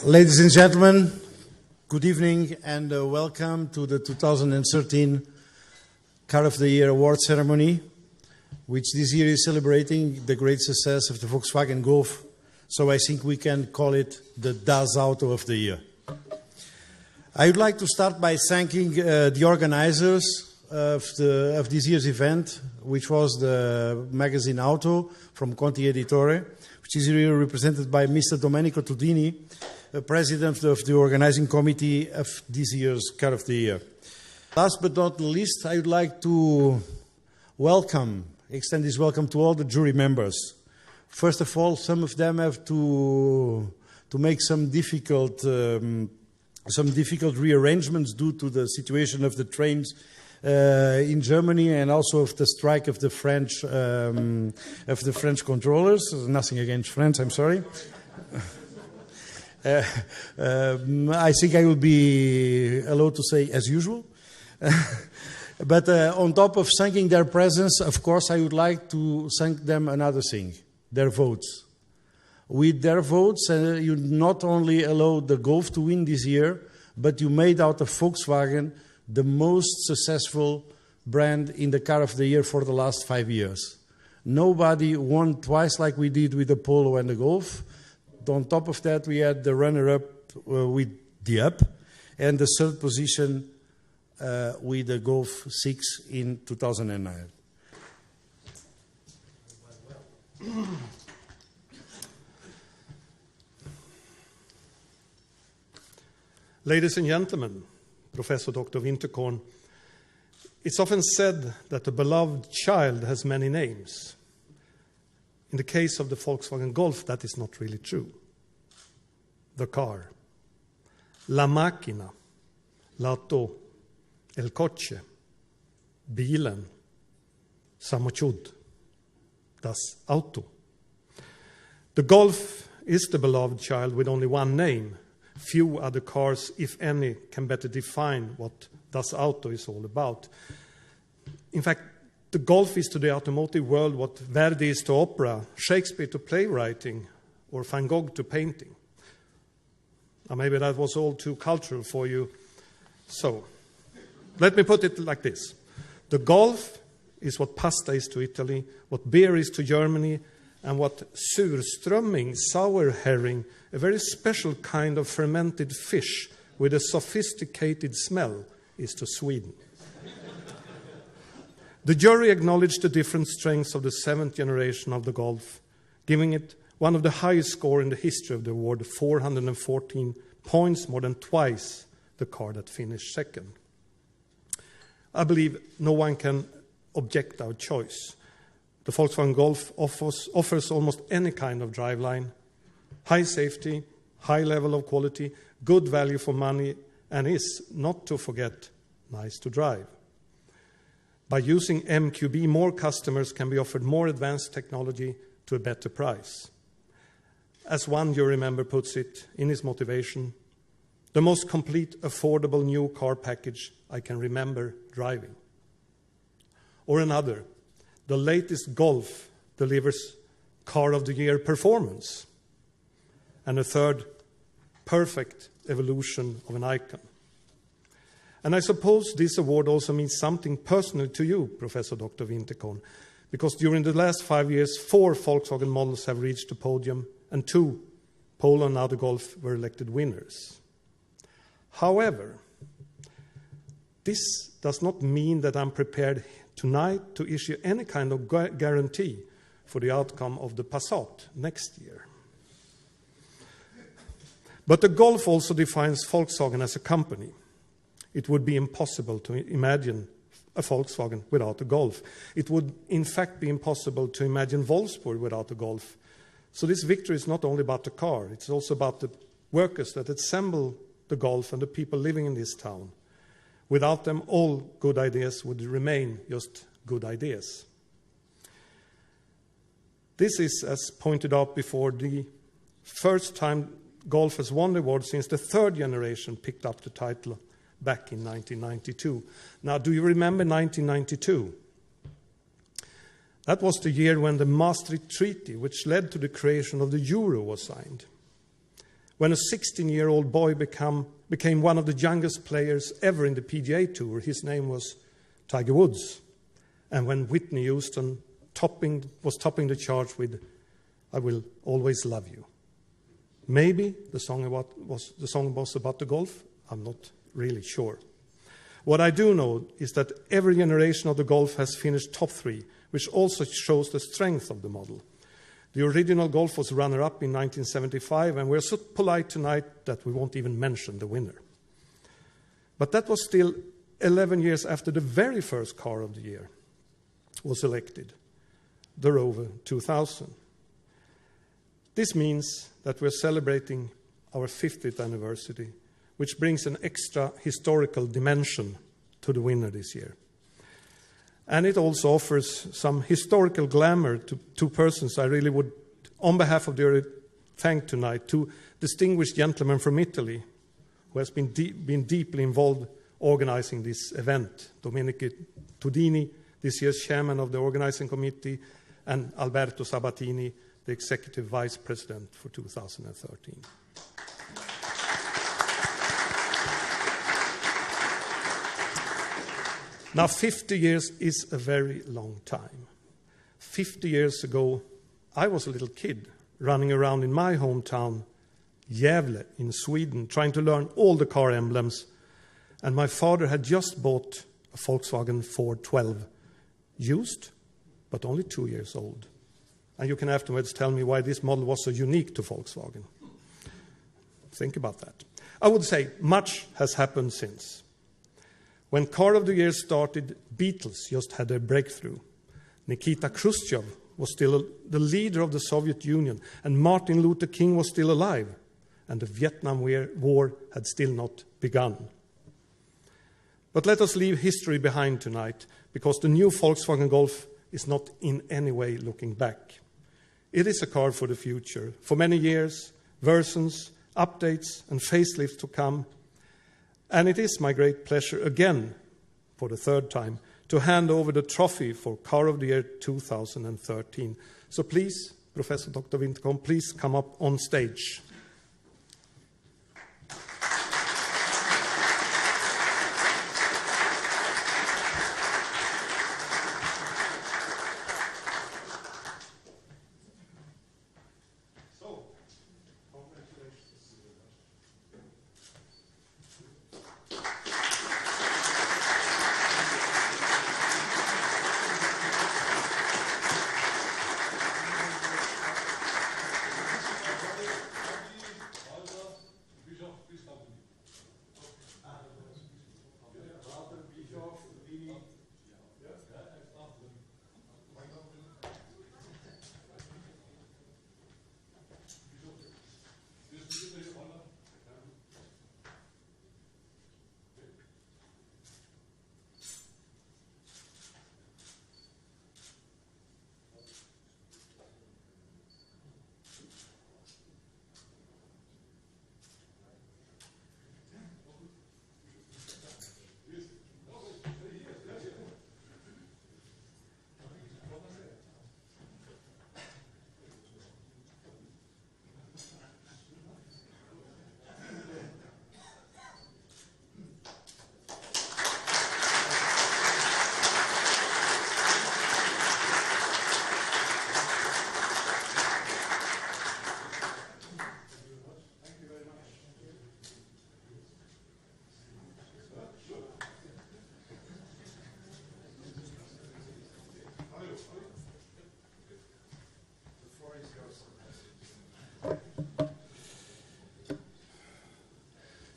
Ladies and gentlemen, good evening and welcome to the 2013 Car of the Year award ceremony, which this year is celebrating the great success of the Volkswagen Golf. So I think we can call it the Das Auto of the Year. I would like to start by thanking the organizers of this year's event, which was the magazine Auto from Conti Editore, which is here represented by Mr. Domenico Tudini, President of the organizing committee of this year's Car of the Year. Last but not least, I would like to extend this welcome to all the jury members. First of all, some of them have to make some difficult rearrangements due to the situation of the trains in Germany and also of the strike of the French controllers. Nothing against France, I'm sorry. I think I will be allowed to say as usual. But on top of thanking their presence, of course, I would like to thank them another thing, their votes. With their votes, you not only allowed the Golf to win this year, but you made out of Volkswagen the most successful brand in the Car of the Year for the last 5 years. Nobody won twice like we did with the Polo and the Golf. On top of that, we had the runner-up with the Up and the third position with the Golf 6 in 2009. Ladies and gentlemen, Professor Dr. Winterkorn, it's often said that a beloved child has many names. In the case of the Volkswagen Golf, that is not really true. The car, la macchina, l'auto, el coche, bilen, samochud, das Auto. The Golf is the beloved child with only one name. Few other cars, if any, can better define what Das Auto is all about. In fact, the Golf is to the automotive world what Verdi is to opera, Shakespeare to playwriting, or Van Gogh to painting. Now, maybe that was all too cultural for you. So, let me put it like this. The Golf is what pasta is to Italy, what beer is to Germany, and what surströmming, sour herring, a very special kind of fermented fish with a sophisticated smell, is to Sweden. The jury acknowledged the different strengths of the seventh generation of the Golf, giving it one of the highest scores in the history of the award, 414 points, more than twice the car that finished second. I believe no one can object our choice. The Volkswagen Golf offers almost any kind of driveline, high safety, high level of quality, good value for money, and is, not to forget, nice to drive. By using MQB, more customers can be offered more advanced technology to a better price. As one jury member puts it in his motivation, the most complete, affordable new car package I can remember driving. Or another, the latest Golf delivers Car of the Year performance. And a third, perfect evolution of an icon. And I suppose this award also means something personal to you, Professor Dr. Winterkorn, because during the last 5 years, 4 Volkswagen models have reached the podium, and 2, Polo and other Golf, were elected winners. However, this does not mean that I'm prepared tonight to issue any kind of guarantee for the outcome of the Passat next year. But the Golf also defines Volkswagen as a company. It would be impossible to imagine a Volkswagen without a Golf. It would, in fact, be impossible to imagine Wolfsburg without a Golf. So this victory is not only about the car, it's also about the workers that assemble the Golf and the people living in this town. Without them, all good ideas would remain just good ideas. This is, as pointed out before, the first time Golf has won the award since the third generation picked up the title back in 1992. Now, do you remember 1992? That was the year when the Maastricht Treaty, which led to the creation of the euro, was signed. When a 16-year-old boy became one of the youngest players ever in the PGA Tour, his name was Tiger Woods. And when Whitney Houston was topping the charts with "I Will Always Love You." Maybe the song was about the golf. I'm not really sure. What I do know is that every generation of the Golf has finished top 3, which also shows the strength of the model. The original Golf was runner-up in 1975, and we're so polite tonight that we won't even mention the winner. But that was still 11 years after the very first car of the year was elected, the Rover 2000. This means that we're celebrating our 50th anniversary, which brings an extra historical dimension to the winner this year. And it also offers some historical glamour to two persons I really would, on behalf of the jury, thank tonight. Two distinguished gentlemen from Italy who has been deeply involved organizing this event. Domenico Tudini, this year's chairman of the organizing committee, and Alberto Sabatini, the executive vice president for 2013. Now, 50 years is a very long time. 50 years ago, I was a little kid running around in my hometown, Gävle, in Sweden, trying to learn all the car emblems. And my father had just bought a Volkswagen 412, used, but only 2 years old. And you can afterwards tell me why this model was so unique to Volkswagen. Think about that. I would say much has happened since. When Car of the Year started, Beatles just had their breakthrough. Nikita Khrushchev was still the leader of the Soviet Union, and Martin Luther King was still alive, and the Vietnam War had still not begun. But let us leave history behind tonight, because the new Volkswagen Golf is not in any way looking back. It is a car for the future, for many years, versions, updates, and facelifts to come. And it is my great pleasure again, for the third time, to hand over the trophy for Car of the Year 2013. So please, Professor Dr. Winterkom, please come up on stage.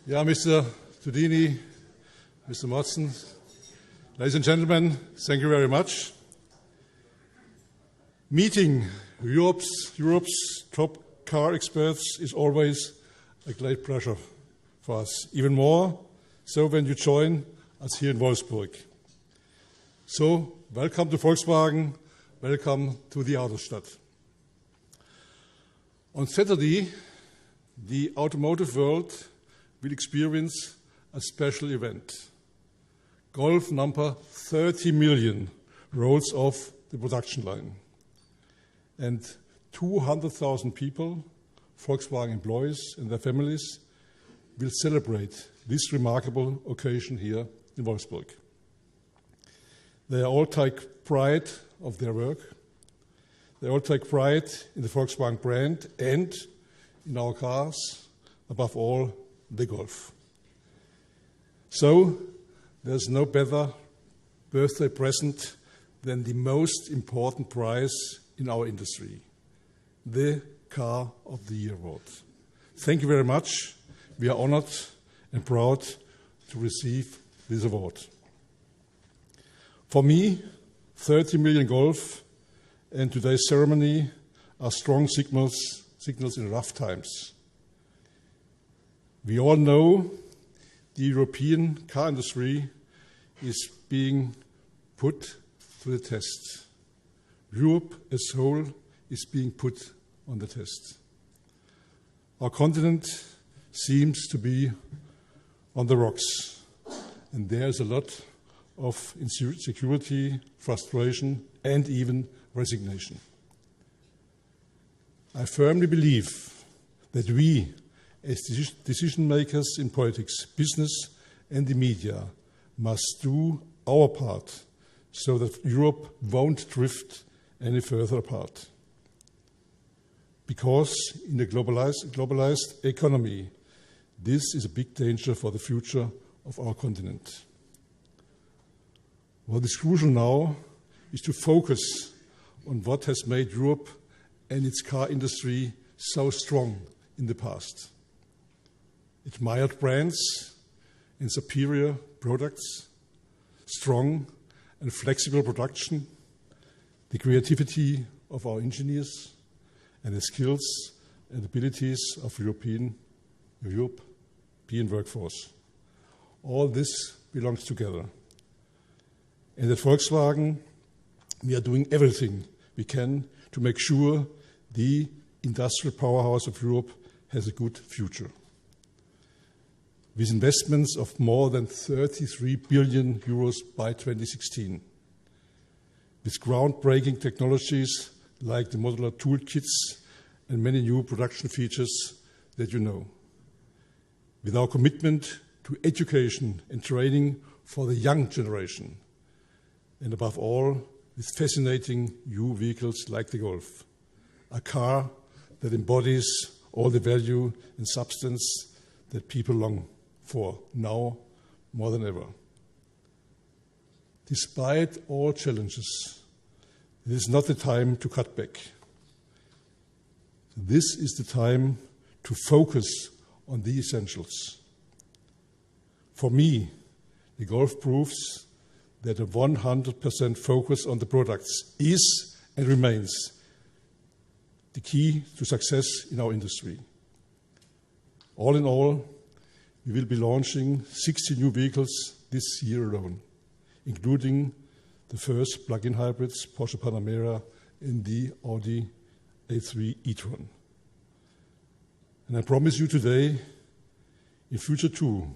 Yeah, Mr. Tudini, Mr. Motzen, ladies and gentlemen, thank you very much. Meeting Europe's top car experts is always a great pleasure for us, even more so when you join us here in Wolfsburg. So, welcome to Volkswagen, welcome to the Autostadt. On Saturday, the automotive world will experience a special event. Golf number 30 million rolls off the production line. And 200,000 people Volkswagen employees and their families will celebrate this remarkable occasion here in Wolfsburg. They all take pride of their work. They all take pride in the Volkswagen brand and in our cars, above all, the Golf. So there's no better birthday present than the most important prize in our industry, the Car of the Year award. Thank you very much. We are honored and proud to receive this award. For me, 30 million Golf and today's ceremony are strong signals in rough times. We all know the European car industry is being put to the test. Europe as a whole is being put on the test. Our continent seems to be on the rocks, and there's a lot of insecurity, frustration, and even resignation. I firmly believe that we, as decision makers in politics, business, and the media, must do our part so that Europe won't drift any further apart. Because in a globalized economy, this is a big danger for the future of our continent. What is crucial now is to focus on what has made Europe and its car industry so strong in the past. Admired brands and superior products, strong and flexible production, the creativity of our engineers, and the skills and abilities of European workforce. All this belongs together. And at Volkswagen, we are doing everything we can to make sure the industrial powerhouse of Europe has a good future. With investments of more than 33 billion euros by 2016, with groundbreaking technologies like the modular toolkits and many new production features that you know. With our commitment to education and training for the young generation, and above all, with fascinating new vehicles like the Golf, a car that embodies all the value and substance that people long for now more than ever. Despite all challenges, it is not the time to cut back. This is the time to focus on the essentials. For me, the Golf proves that a 100% focus on the products is and remains the key to success in our industry. All in all, we will be launching 60 new vehicles this year alone, including the first plug-in hybrids, Porsche Panamera, and the Audi A3 e-tron. And I promise you today, in future too,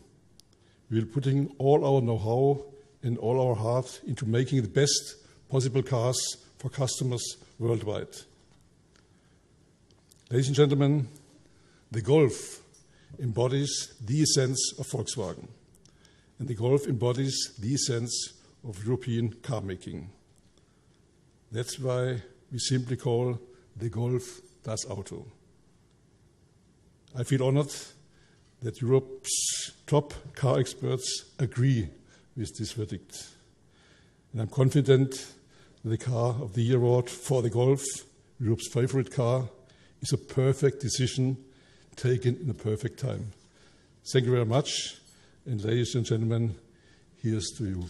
we will put in all our know-how and all our heart into making the best possible cars for customers worldwide. Ladies and gentlemen, the Golf embodies the essence of Volkswagen, and the Golf embodies the essence of European car making. That's why we simply call the Golf das Auto. I feel honored that Europe's top car experts agree with this verdict. And I'm confident that the Car of the Year award for the Golf, Europe's favorite car, is a perfect decision taken in a perfect time. Thank you very much. And ladies and gentlemen, here's to you.